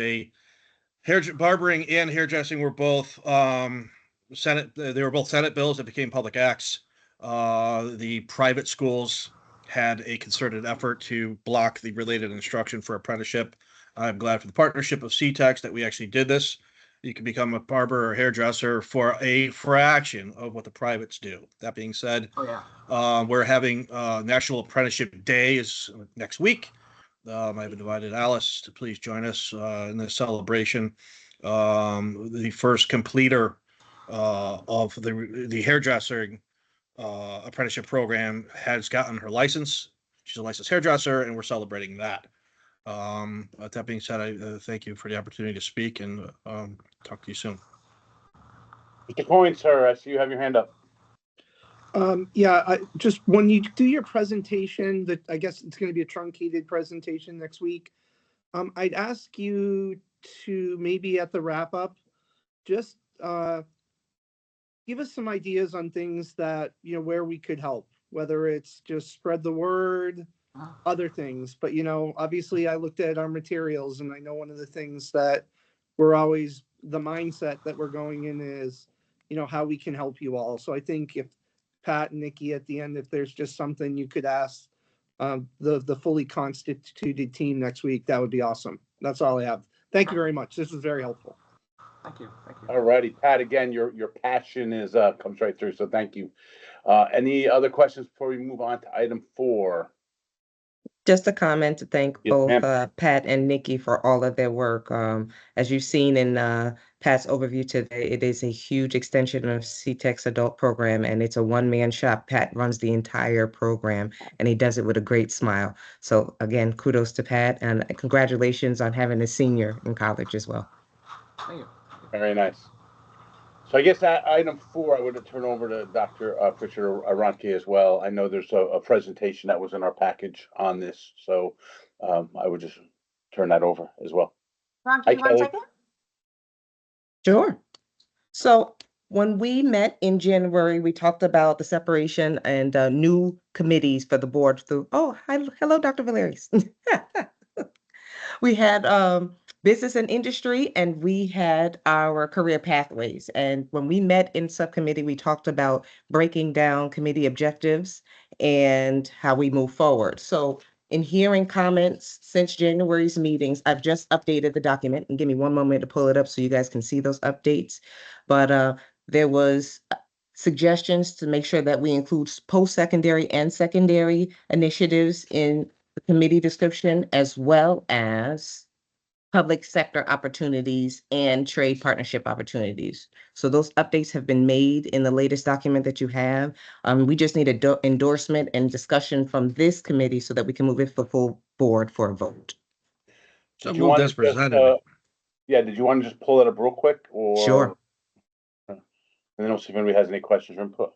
Speaker 3: barbering and hairdressing were both they were both Senate bills that became public acts. The private schools had a concerted effort to block the related instruction for apprenticeship. I'm glad for the partnership of CTECS that we actually did this. You can become a barber or hairdresser for a fraction of what the privates do. That being said, we're having National Apprenticeship Day is next week. I've invited Alice to please join us in this celebration. The first completer of the hairdressing apprenticeship program has gotten her license. She's a licensed hairdresser, and we're celebrating that. With that being said, I thank you for the opportunity to speak, and talk to you soon.
Speaker 2: Mr. Coyne, sir, I see you have your hand up.
Speaker 7: Yeah, just when you do your presentation, that I guess it's going to be a truncated presentation next week. I'd ask you to maybe at the wrap up, just give us some ideas on things that, where we could help, whether it's just spread the word, other things. But, obviously I looked at our materials and I know one of the things that we're always, the mindset that we're going in is, how we can help you all. So I think if Pat and Nikki at the end, if there's just something you could ask the fully constituted team next week, that would be awesome. That's all I have. Thank you very much. This was very helpful.
Speaker 5: Thank you. Thank you.
Speaker 2: All righty, Pat, again, your passion is comes right through, so thank you. Any other questions before we move on to item 4?
Speaker 6: Just a comment to thank both Pat and Nikki for all of their work. As you've seen in Pat's overview today, it is a huge extension of CTECS adult program, and it's a one-man shop. Pat runs the entire program, and he does it with a great smile. So again, kudos to Pat, and congratulations on having a senior in college as well.
Speaker 5: Thank you.
Speaker 2: Very nice. So I guess at item 4, I would turn over to Dr. Pritchard Aronke as well. I know there's a presentation that was in our package on this, so I would just turn that over as well.
Speaker 1: Aronke, you want to take it?
Speaker 6: Sure. So when we met in January, we talked about the separation and new committees for the board through. Oh, hi, hello, Dr. Valerius. We had business and industry, and we had our career pathways. And when we met in subcommittee, we talked about breaking down committee objectives and how we move forward. So in hearing comments since January's meetings, I've just updated the document, and give me one moment to pull it up so you guys can see those updates. But there was suggestions to make sure that we include post-secondary and secondary initiatives in the committee description, as well as public sector opportunities and trade partnership opportunities. So those updates have been made in the latest document that you have. We just need a endorsement and discussion from this committee so that we can move it for full board for a vote.
Speaker 3: So move as presented.
Speaker 2: Yeah, did you want to just pull it up real quick? Or
Speaker 6: sure.
Speaker 2: And then I'll see if anybody has any questions or input.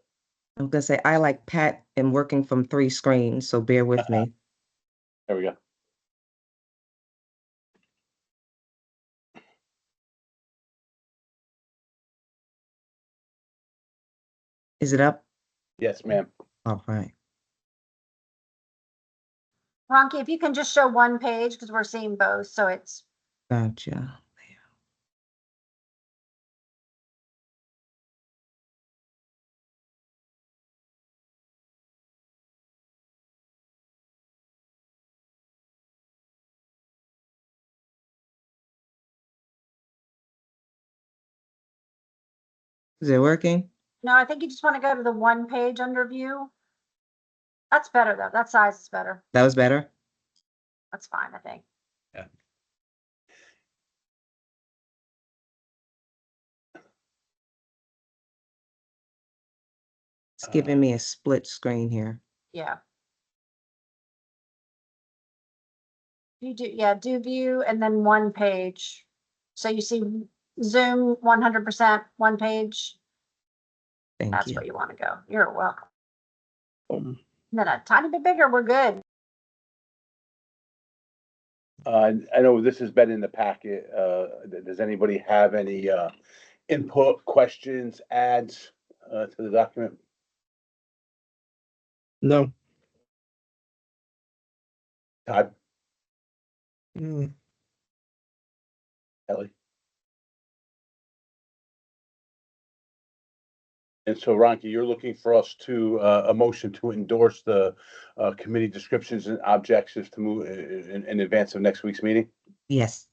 Speaker 6: I'm gonna say I, like Pat, am working from 3 screens, so bear with me.
Speaker 2: There we go.
Speaker 6: Is it up?
Speaker 2: Yes, ma'am.
Speaker 6: All right.
Speaker 1: Aronke, if you can just show one page, because we're seeing both, so it's.
Speaker 6: Gotcha. Is it working?
Speaker 1: No, I think you just want to go to the one page under view. That's better though. That size is better.
Speaker 6: That was better?
Speaker 1: That's fine, I think.
Speaker 3: Yeah.
Speaker 6: It's giving me a split screen here.
Speaker 1: Yeah. You do, yeah, do view and then one page. So you see Zoom 100%, one page.
Speaker 6: Thank you.
Speaker 1: That's where you want to go. You're welcome. And then a tiny bit bigger, we're good.
Speaker 2: I know this has been in the packet. Does anybody have any input, questions, adds to the document?
Speaker 7: No.
Speaker 2: Todd? Ellie? And so, Ronke, you're looking for us to a motion to endorse the committee descriptions and objectives to move in advance of next week's meeting?
Speaker 6: Yes.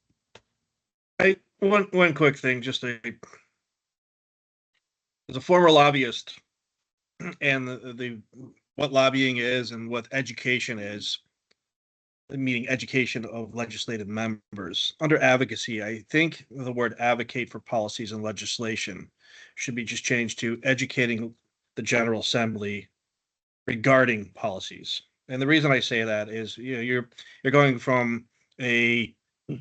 Speaker 3: One quick thing, as a former lobbyist, and the what lobbying is and what education is, meaning education of legislative members. Under advocacy, I think the word advocate for policies and legislation should be just changed to educating the General Assembly regarding policies. And the reason I say that is, you're going from a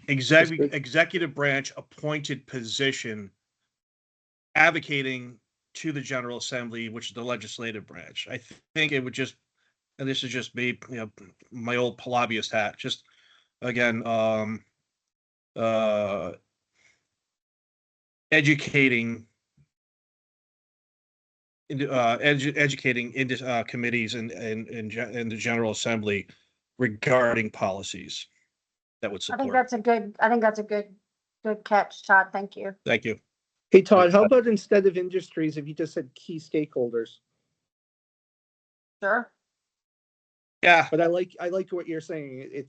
Speaker 3: executive branch appointed position advocating to the General Assembly, which is the legislative branch. I think it would just, and this is just me, my old lobbyist hat, just again, educating into committees and the General Assembly regarding policies that would
Speaker 1: I think
Speaker 3: support.
Speaker 1: that's a good catch, Todd. Thank you.
Speaker 3: Thank you.
Speaker 7: Hey, Todd, how about instead of industries, if you just said key stakeholders?
Speaker 1: Sure.
Speaker 3: Yeah,
Speaker 7: But I like what you're saying.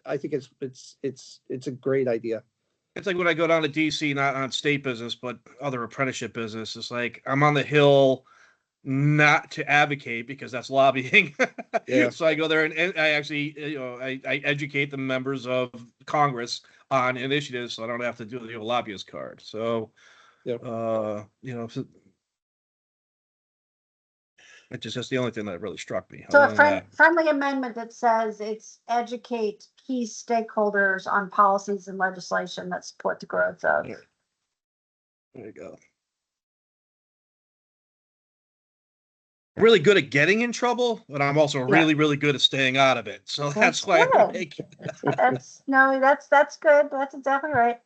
Speaker 7: I think it's a great idea.
Speaker 3: it's like when I go down to DC, not on state business, but other apprenticeship business. It's like I'm on the Hill not to advocate because that's lobbying.
Speaker 7: Yeah.
Speaker 3: So I go there and I actually, I educate the members of Congress on initiatives, so I don't have to do the lobbyist card. So,
Speaker 7: Yep.
Speaker 3: It's just the only thing that really struck me.
Speaker 1: So
Speaker 3: Other
Speaker 1: a
Speaker 3: than that,
Speaker 1: friendly amendment that says it's educate key stakeholders on policies and legislation that support the growth of.
Speaker 3: there you go. I'm really good at getting in trouble, but I'm also really, really good at staying out of it. So that's why I'm
Speaker 1: good.
Speaker 3: making.
Speaker 1: That's good. That's exactly right.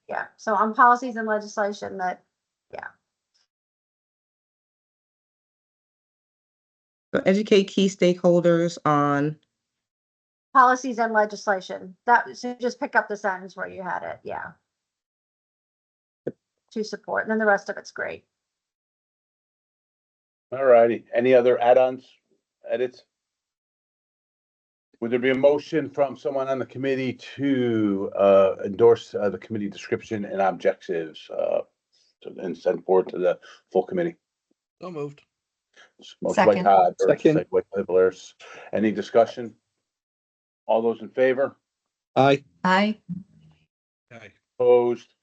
Speaker 1: Yeah. So on policies and legislation that, yeah.
Speaker 6: So educate key stakeholders on.
Speaker 1: Policies and legislation. So just pick up the sentence where you had it. Yeah. To support, and then the rest of it's great.
Speaker 2: All righty. Any other add-ons, edits? Would there be a motion from someone on the committee to endorse the committee description and objectives and send forward to the full committee?
Speaker 3: So moved.
Speaker 2: Motion by Todd,
Speaker 7: Second.
Speaker 2: second by Blair's. Any discussion? All those in favor?
Speaker 7: Aye.
Speaker 4: Aye.
Speaker 3: Okay.
Speaker 2: Opposed?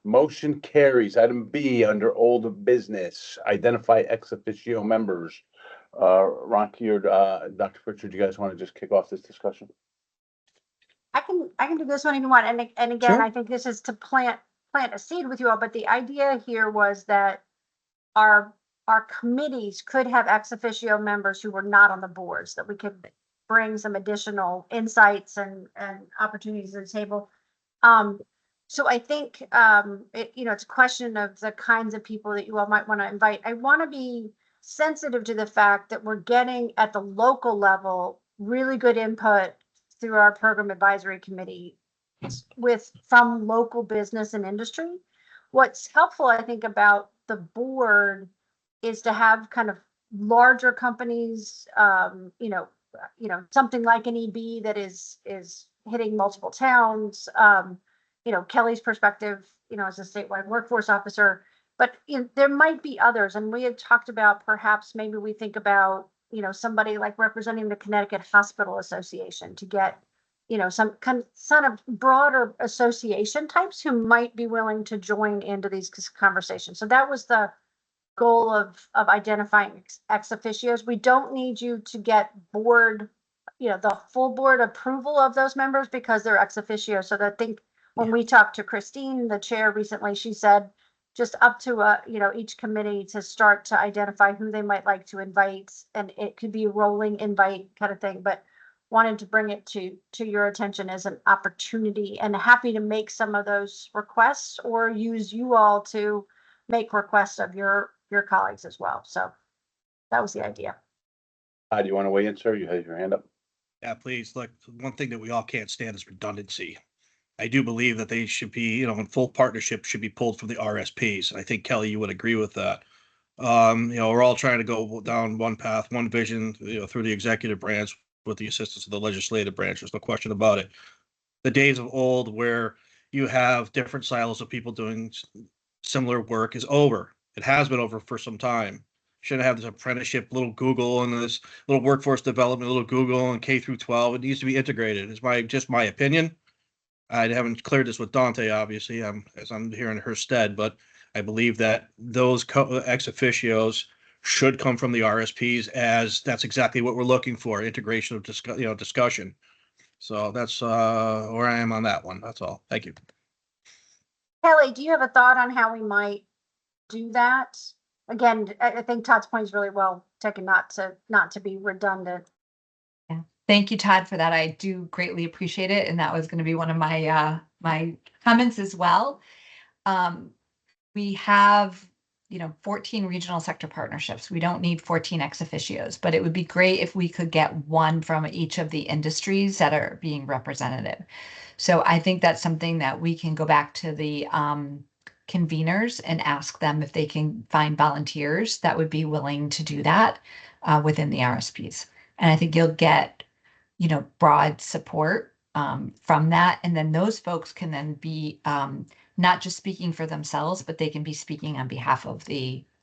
Speaker 2: Motion carries. Item B under old business, identify ex officio members. Ronki or Dr. Pritchard, you guys want to just kick off this discussion?
Speaker 1: I can do this one if you want. And again,
Speaker 6: Sure.
Speaker 1: I think this is to plant a seed with you all, but the idea here was that our committees could have ex officio members who were not on the boards, that we could bring some additional insights and opportunities to the table. So I think it's a question of the kinds of people that you all might want to invite. I want to be sensitive to the fact that we're getting at the local level really good input through our program advisory committee from local business and industry. What's helpful, I think, about the board is to have kind of larger companies, something like an EB that is hitting multiple towns. Kelly's perspective, as a statewide workforce officer, but there might be others. And we had talked about perhaps maybe we think about, somebody like representing the Connecticut Hospital Association to get, some kind of broader association types who might be willing to join into these conversations. So that was the goal of identifying ex officios. We don't need you to get board, the full board approval of those members because they're ex officio. So I think when we talked to Christine, the chair recently, she said just up to each committee to start to identify who they might like to invite, and it could be a rolling invite kind of thing, but wanted to bring it to your attention as an opportunity, and happy to make some of those requests or use you all to make requests of your colleagues as well. So that was the idea.
Speaker 2: Do you want to weigh in, sir? You have your hand up.
Speaker 3: Yeah, please. Look, one thing that we all can't stand is redundancy. I do believe that they should be, in full partnership, should be pulled from the RSPs. And I think, Kelly, you would agree with that. We're all trying to go down one path, one vision, through the executive branch. with the assistance of the legislative branch. There's no question about it. The days of old where you have different silos of people doing similar work is over. It has been over for some time. Shouldn't have this apprenticeship, little Google, and this little workforce development, little Google, and K through 12. It needs to be integrated. It's just my opinion. I haven't cleared this with Dante, obviously, as I'm here in her stead, but I believe that those ex officios should come from the RSPs, as that's exactly what we're looking for, integration of discussion. So that's where I am on that one. That's all. Thank you.
Speaker 1: Kelly, do you have a thought on how we might do that? Again, I think Todd's point is really well taken, not to be redundant.
Speaker 8: Yeah. Thank you, Todd, for that. I do greatly appreciate it. And that was going to be one of my my comments as well. We have 14 regional sector partnerships. We don't need 14 ex officios, but it would be great if we could get one from each of the industries that are being represented. So I think that's something that we can go back to the conveners and ask them if they can find volunteers that would be willing to do that within the RSPs. And I think you'll get, broad support from that. And then those folks can then be not just speaking for themselves, but they can be speaking on behalf of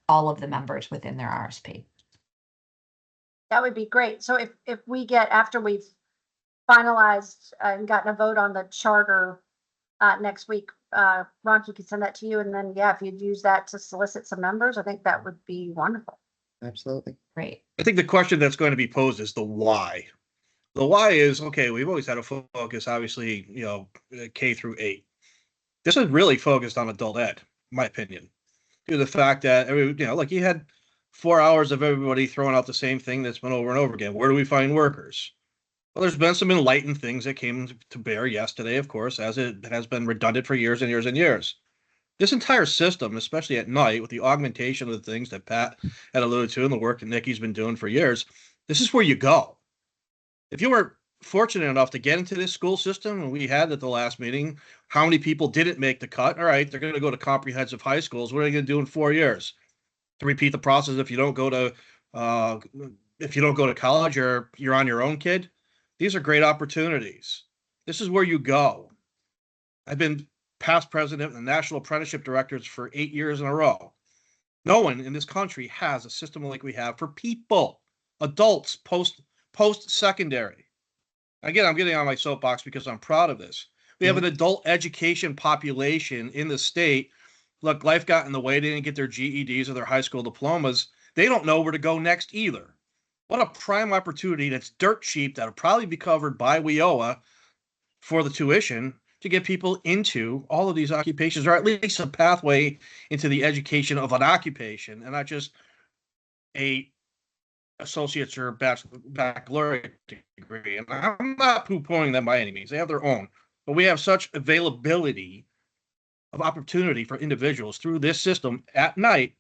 Speaker 8: all of the members within their RSP.
Speaker 1: That would be great. So if we get, after we've finalized and gotten a vote on the charter next week, Ron, you can send that to you. And then, if you'd use that to solicit some members, I think that would be wonderful.
Speaker 6: Absolutely.
Speaker 8: Great.
Speaker 3: I think the question that's going to be posed is the why. The why is, okay, we've always had a focus, obviously, K through 8. This is really focused on adult ed, in my opinion, due to the fact that, like you had 4 hours of everybody throwing out the same thing that's been over and over again. Where do we find workers? Well, there's been some enlightened things that came to bear yesterday, of course, as it has been redundant for years and years and years. This entire system, especially at night, with the augmentation of the things that Pat had alluded to and the work that Nikki's been doing for years, this is where you go. If you were fortunate enough to get into this school system, and we had at the last meeting, how many people didn't make the cut? All right, they're going to go to comprehensive high schools. What are they going to do in 4 years? To repeat the process if you don't go to college, or you're on your own, kid. These are great opportunities. This is where you go. I've been past president and national apprenticeship directors for 8 years in a row. No one in this country has a system like we have for people, adults, post-secondary. Again, I'm getting on my soapbox because I'm proud of this. We have an adult education population in the state. Look, life got in the way. They didn't get their GEDs or their high school diplomas. They don't know where to go next either. What a prime opportunity that's dirt cheap that'll probably be covered by WIOA for the tuition to get people into all of these occupations, or at least a pathway into the education of an occupation, and not just a associate's or baccalaureate degree. And I'm not poo-pooing them by any means. They have their own. But we have such availability of opportunity for individuals through this system at night.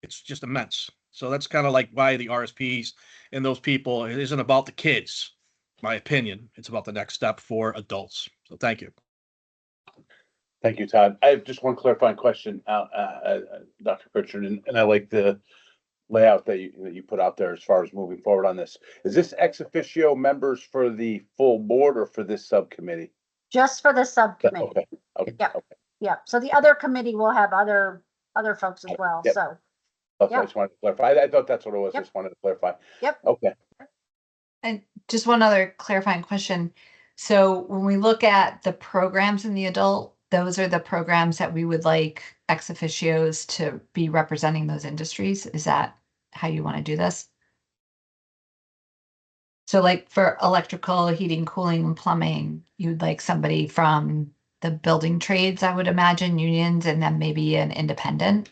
Speaker 3: It's just immense. So that's kind of like why the RSPs and those people, it isn't about the kids, my opinion. It's about the next step for adults. So thank you.
Speaker 2: Thank you, Todd. I have just one clarifying question, Dr. Pritchard, and I like the layout that you put out there as far as moving forward on this. Is this ex officio members for the full board or for this subcommittee?
Speaker 1: Just for the subcommittee.
Speaker 2: Okay.
Speaker 1: Yep. Okay. Yeah. So the other committee will have other folks as well.
Speaker 2: Yep.
Speaker 1: So.
Speaker 2: I just wanted to clarify. I thought that's what it was.
Speaker 1: Yep.
Speaker 2: Just wanted to clarify.
Speaker 1: Yep.
Speaker 2: Okay.
Speaker 8: And just one other clarifying question. So when we look at the programs in the adult, those are the programs that we would like ex officios to be representing those industries. Is that how you want to do this? So like for electrical, heating, cooling, and plumbing, you'd like somebody from the building trades, I would imagine, unions, and then maybe an independent.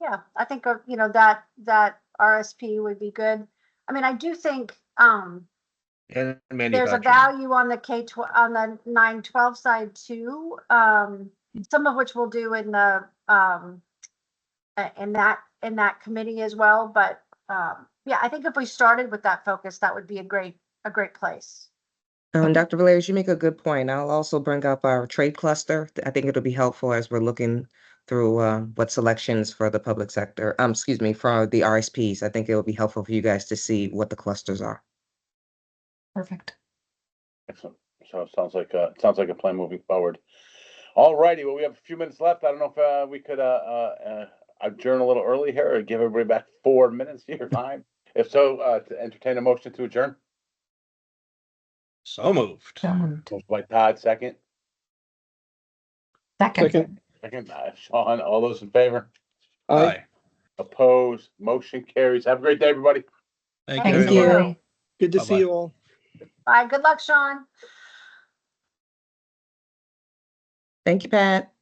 Speaker 1: Yeah, I think that RSP would be good. I mean, I do think there's a value on the K-12 on the 9-12 side too. Some of which we'll do in the in that committee as well. But yeah, I think if we started with that focus, that would be a great place.
Speaker 6: Dr. Valerius, you make a good point. I'll also bring up our trade cluster. I think it'll be helpful as we're looking through what selections for the public sector, for the RSPs. I think it will be helpful for you guys to see what the clusters are.
Speaker 8: Perfect.
Speaker 2: Excellent. So it sounds like a plan moving forward. All righty. Well, we have a few minutes left. I don't know if we could adjourn a little early here or give everybody back 4 minutes of your time. If so, to entertain a motion to adjourn.
Speaker 3: So moved.
Speaker 8: So moved.
Speaker 2: Motion by Todd, second.
Speaker 8: Second.
Speaker 2: Second, Sean. All those in favor?
Speaker 3: Aye.
Speaker 2: Opposed? Motion carries. Have a great day, everybody.
Speaker 3: Thank
Speaker 8: Thank
Speaker 3: you.
Speaker 1: you.
Speaker 3: everyone.
Speaker 7: Good to
Speaker 3: Bye-bye.
Speaker 7: see you all.
Speaker 1: Bye. Good luck, Sean.
Speaker 6: Thank you, Pat.